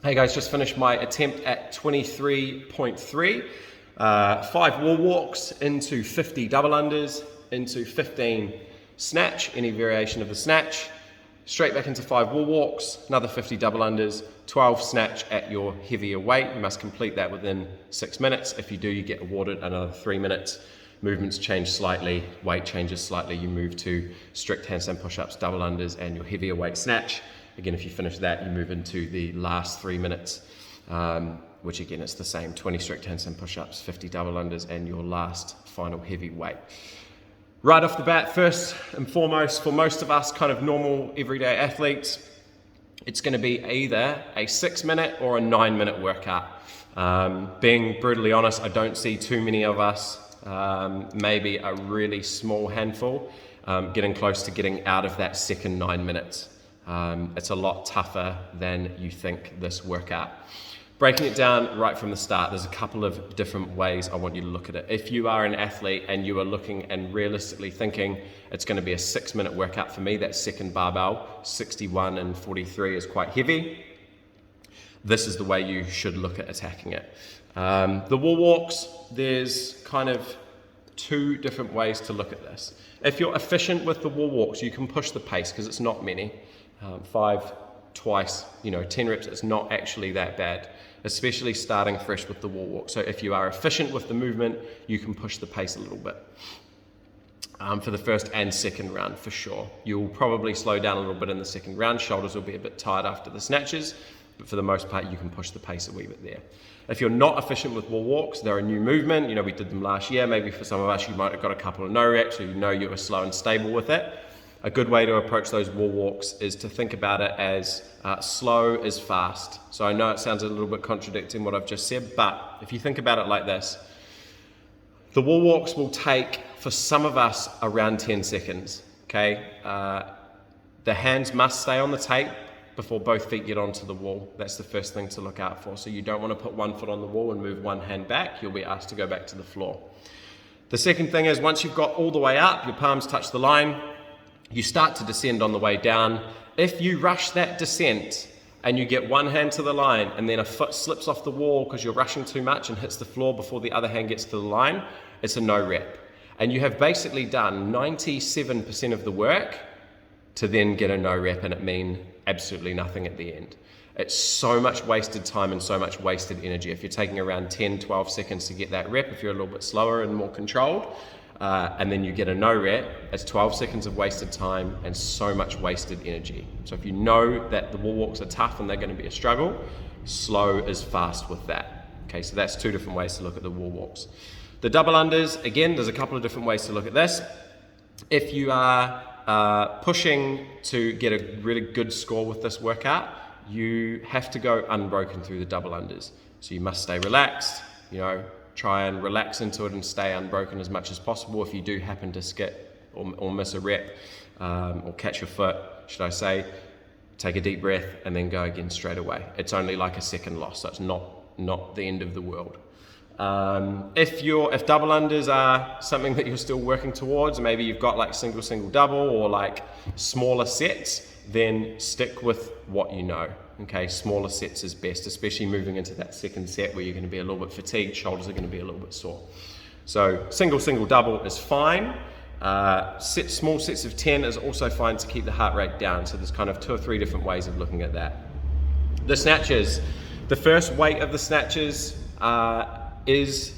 Hey guys, just finished my attempt at 23.3. 5 wall walks into 50 double unders, into 15 snatch, any variation of the snatch, straight back into 5 wall walks, another 50 double unders, 12 snatch at your heavier weight. You must complete that within 6 minutes. If you do, you get awarded another 3 minutes. Movements change slightly, weight changes slightly. You move to strict handstand push-ups, double unders, and your heavier weight snatch. Again, if you finish that, you move into the last 3 minutes, which again, it's the same, 20 strict handstand push-ups, 50 double unders, and your last final heavy weight. Right off the bat, first and foremost, for most of us kind of normal everyday athletes, it's gonna be either a 6-minute or a 9-minute workout. Being brutally honest, I don't see too many of us, maybe a really small handful, getting close to getting out of that second 9 minutes. It's a lot tougher than you think, this workout. Breaking it down right from the start, there's a couple of different ways I want you to look at it. If you are an athlete and you are looking and realistically thinking it's going to be a 6-minute workout for me, that second barbell, 61 and 43 is quite heavy. This is the way you should look at attacking it. The wall walks, there's kind of 2 different ways to look at this. If you're efficient with the wall walks, you can push the pace because it's not many. 5 twice, 10 reps, it's not actually that bad, especially starting fresh with the wall walk. So if you are efficient with the movement, you can push the pace a little bit. For the first and second round, for sure. You'll probably slow down a little bit in the second round. Shoulders will be a bit tired after the snatches, but for the most part, you can push the pace a wee bit there. If you're not efficient with wall walks, they're a new movement. We did them last year. Maybe for some of us, you might have got a couple of no reps, or you were slow and stable with it. A good way to approach those wall walks is to think about it as slow is fast. So I know it sounds a little bit contradicting what I've just said, but if you think about it like this, the wall walks will take, for some of us, around 10 seconds, okay? The hands must stay on the tape before both feet get onto the wall. That's the first thing to look out for. So you don't want to put one foot on the wall and move one hand back. You'll be asked to go back to the floor. The second thing is, once you've got all the way up, your palms touch the line, you start to descend on the way down. If you rush that descent and you get one hand to the line and then a foot slips off the wall because you're rushing too much and hits the floor before the other hand gets to the line, it's a no rep. And you have basically done 97% of the work to then get a no rep and it mean absolutely nothing at the end. It's so much wasted time and so much wasted energy. If you're taking around 10, 12 seconds to get that rep, if you're a little bit slower and more controlled, and then you get a no rep, it's 12 seconds of wasted time and so much wasted energy. So if you know that the wall walks are tough and they're going to be a struggle, slow is fast with that. Okay, so that's 2 different ways to look at the wall walks. The double unders, again, there's a couple of different ways to look at this. If you are pushing to get a really good score with this workout, you have to go unbroken through the double unders. So you must stay relaxed, try and relax into it and stay unbroken as much as possible. If you do happen to skip or miss a rep or catch your foot, should I say, take a deep breath and then go again straight away. It's only like a second loss, so it's not the end of the world. If double unders are something that you're still working towards, maybe you've got like single, double, or like smaller sets, then stick with what you know. Okay, smaller sets is best, especially moving into that second set where you're going to be a little bit fatigued, shoulders are going to be a little bit sore. So single, double is fine. Small sets of 10 is also fine to keep the heart rate down. So there's kind of 2 or 3 different ways of looking at that. The snatches, the first weight of the snatches is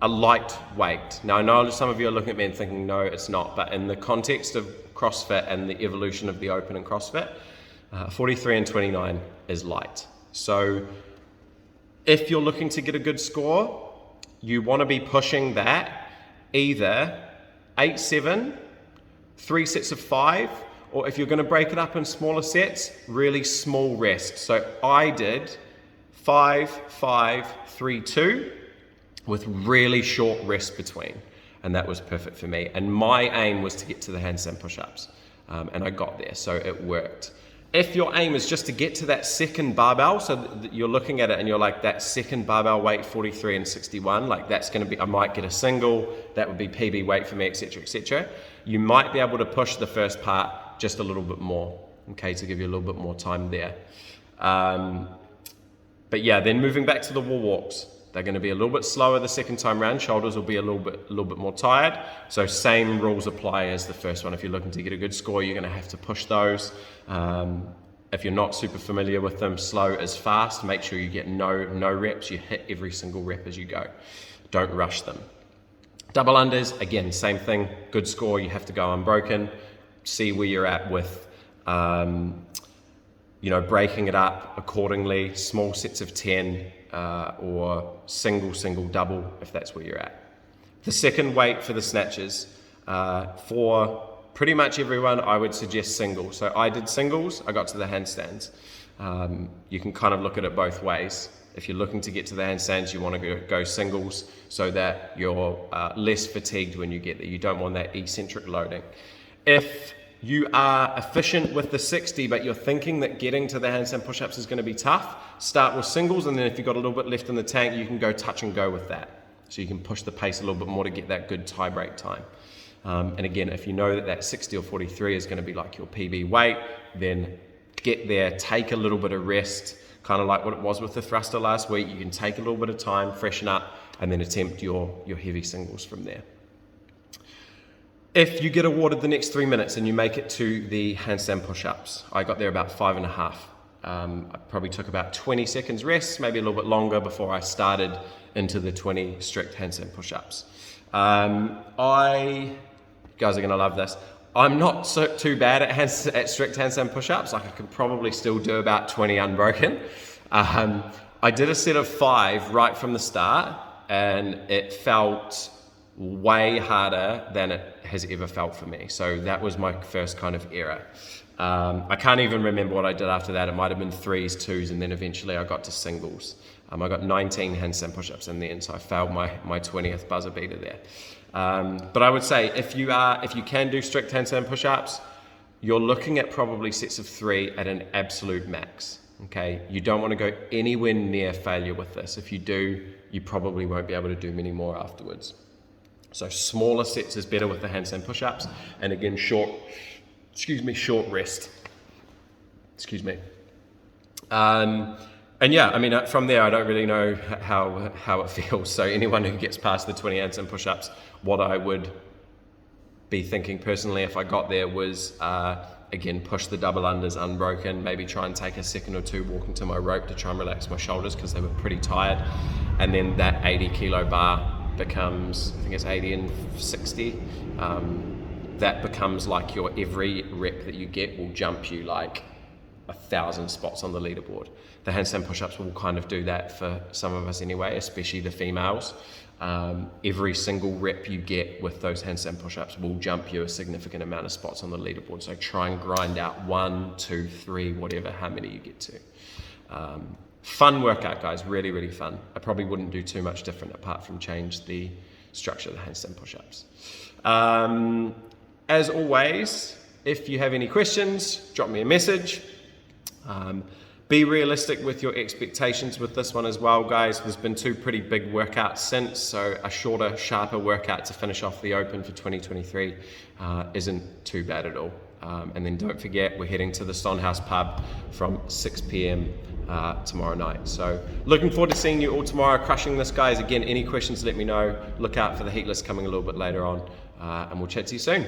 a light weight. Now I know some of you are looking at me and thinking, no, it's not, but in the context of CrossFit and the evolution of the Open and CrossFit, 43 and 29 is light. So if you're looking to get a good score, you want to be pushing that either 8-7, 3 sets of 5, or if you're going to break it up in smaller sets, really small rest. So I did 5-5-3-2 with really short rest between, and that was perfect for me. And my aim was to get to the handstand push-ups, and I got there, so it worked. If your aim is just to get to that second barbell, so that you're looking at it and you're like, that second barbell weight, 43 and 61, like that's going to be, I might get a single, that would be PB weight for me, etc., etc. You might be able to push the first part just a little bit more, okay, to give you a little bit more time there. But yeah, then moving back to the wall walks, they're going to be a little bit slower the second time round. Shoulders will be a little bit more tired. So same rules apply as the first one. If you're looking to get a good score, you're going to have to push those. If you're not super familiar with them, slow is fast. Make sure you get no reps. You hit every single rep as you go. Don't rush them. Double unders, again, same thing. Good score, you have to go unbroken. See where you're at with, breaking it up accordingly. Small sets of 10 or single, double, if that's where you're at. The second weight for the snatches, for pretty much everyone, I would suggest singles. So I did singles, I got to the handstands. You can kind of look at it both ways. If you're looking to get to the handstands, you want to go singles so that you're less fatigued when you get there. You don't want that eccentric loading. If you are efficient with the 60, but you're thinking that getting to the handstand push-ups is going to be tough, start with singles, and then if you've got a little bit left in the tank, you can go touch and go with that. So you can push the pace a little bit more to get that good tie break time. And again, if you know that 60 or 43 is going to be like your PB weight, then get there, take a little bit of rest, kind of like what it was with the thruster last week. You can take a little bit of time, freshen up, and then attempt your heavy singles from there. If you get awarded the next 3 minutes and you make it to the handstand push-ups, I got there about 5.5. I probably took about 20 seconds rest, maybe a little bit longer before I started into the 20 strict handstand push-ups. You guys are going to love this. I'm not too bad at strict handstand push-ups. Like I could probably still do about 20 unbroken. I did a set of 5 right from the start, and it felt way harder than it has ever felt for me. So that was my first kind of error. I can't even remember what I did after that. It might have been 3s, 2s, and then eventually I got to singles. I got 19 handstand push-ups in the end, so I failed my 20th buzzer beater there. But I would say if you can do strict handstand push-ups, you're looking at probably sets of 3 at an absolute max. Okay, you don't want to go anywhere near failure with this. If you do, you probably won't be able to do many more afterwards. So smaller sets is better with the handstand push-ups, and again, short rest. And yeah, I mean, from there, I don't really know how it feels. So anyone who gets past the 20 handstand push-ups, what I would be thinking personally if I got there was, again, push the double unders unbroken, maybe try and take a second or 2 walking to my rope to try and relax my shoulders because they were pretty tired. And then that 80 kilo bar becomes, I think it's 80 and 60. That becomes like your every rep that you get will jump you like 1,000 spots on the leaderboard. The handstand push-ups will kind of do that for some of us anyway, especially the females. Every single rep you get with those handstand push-ups will jump you a significant amount of spots on the leaderboard. So try and grind out 1, 2, 3, whatever, how many you get to. Fun workout, guys, really, really fun. I probably wouldn't do too much different apart from change the structure of the handstand push-ups. As always, if you have any questions, drop me a message. Be realistic with your expectations with this one as well, guys. There's been 2 pretty big workouts since, so a shorter, sharper workout to finish off the Open for 2023 isn't too bad at all. And then don't forget, we're heading to the Stonehouse pub from 6 p.m. Tomorrow night. So looking forward to seeing you all tomorrow, crushing this, guys. Again, any questions, let me know. Look out for the heat list coming a little bit later on, and we'll chat to you soon.